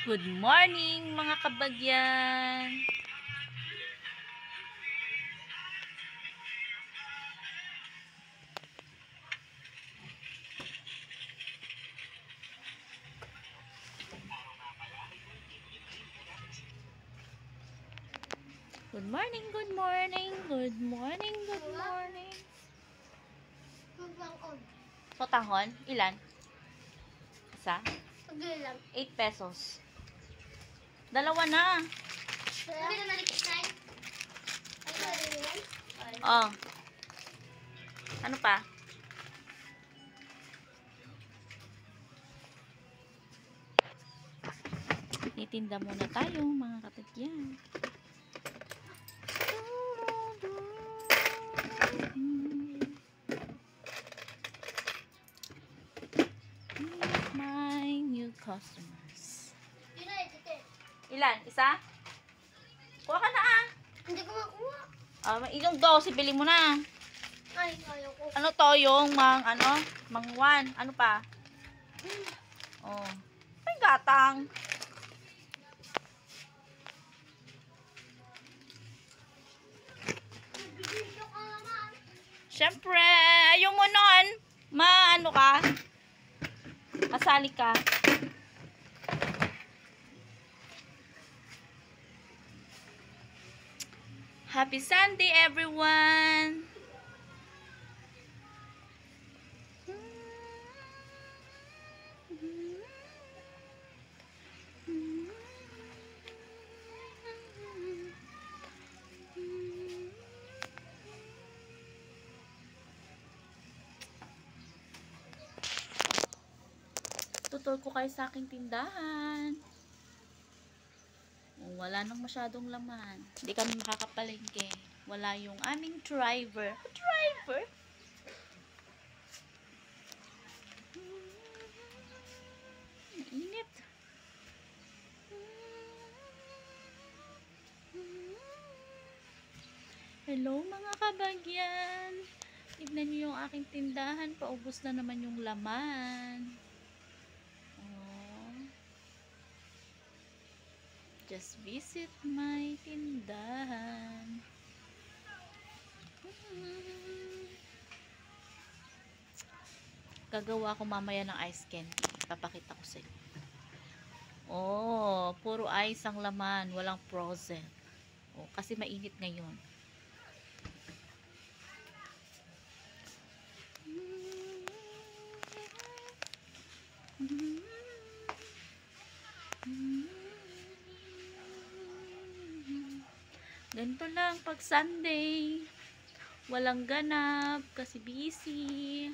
Good morning mga kabagyan! Good morning, good morning, good morning, good morning. Sotahon? Ilan? Isa? 8 pesos. Dalawa na. Oh. Ano pa? Titinda muna tayo mga kapatyan. My new customers. Ilan? Isa? Kuha ka na ah. Hindi ko makuha. Yung 12, bili mo na. Ay, kaya ko. Ano to? Yung mang 1. Ano pa? Oh. May gatang. Siyempre, ayaw mo nun. Ano ka? Kasali ka. Happy Sunday, everyone! Tutur ko kayo sa aking tindahan. Wala nang masyadong laman. Hindi kami makakapalengke. Wala yung aming driver. Driver? Mainit. Hello mga kabagyan. Tignan niyo yung aking tindahan. Paubos na naman yung laman. Just visit my tindahan. Gagawa ko mamaya ng ice candy. Papakita ko sa inyo. Oh, puro ice ang laman. Walang frozen. Oh, kasi mainit ngayon. Ganito lang pag Sunday. Walang ganap kasi busy.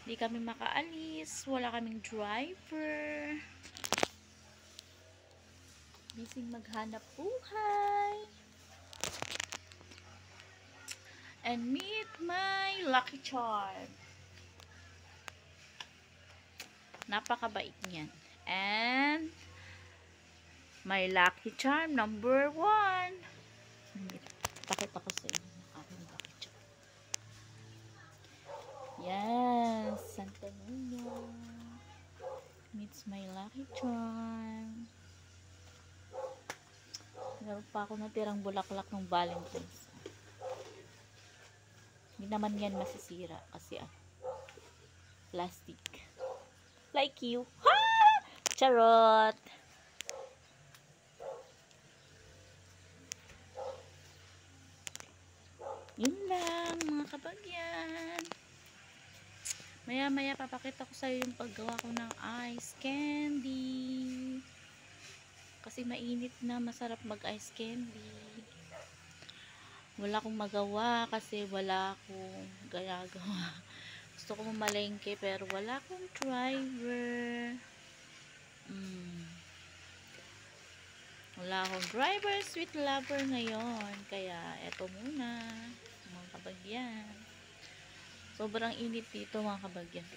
Hindi kami makaalis. Wala kaming driver. Busy maghanap buhay. And meet my lucky charm. Napakabait niyan. And my lucky charm number 1. Pakita ko sa inyo aking lucky charm. Yes, Santa Nina meets my lucky charm. Meron pa ako natirang bulaklak ng Valentine's. Hindi naman yan masisira kasi plastic. Like you. Ha! Charot! Yun lang mga kabagyan. Maya papakita ko sa'yo yung paggawa ko ng ice candy. Kasi mainit na, masarap mag ice candy. Wala akong magawa kasi wala akong gagawa. Gusto ko mamalengke pero wala akong driver. Wala akong driver, sweet lover ngayon. Kaya eto muna mga kabagyan. Sobrang init dito mga kabagyan.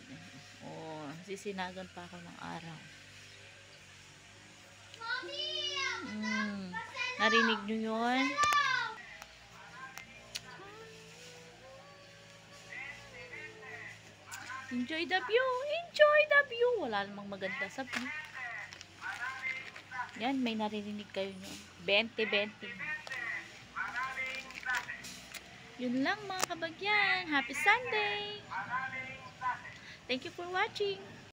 Sisinagan pa ako ng araw. Narinig nyo yun? Enjoy the view! Enjoy the view! Wala namang maganda sa view. Yan, may naririnig kayo nyo. 20-20. Yun lang mga kabagyan. Happy Sunday! Thank you for watching!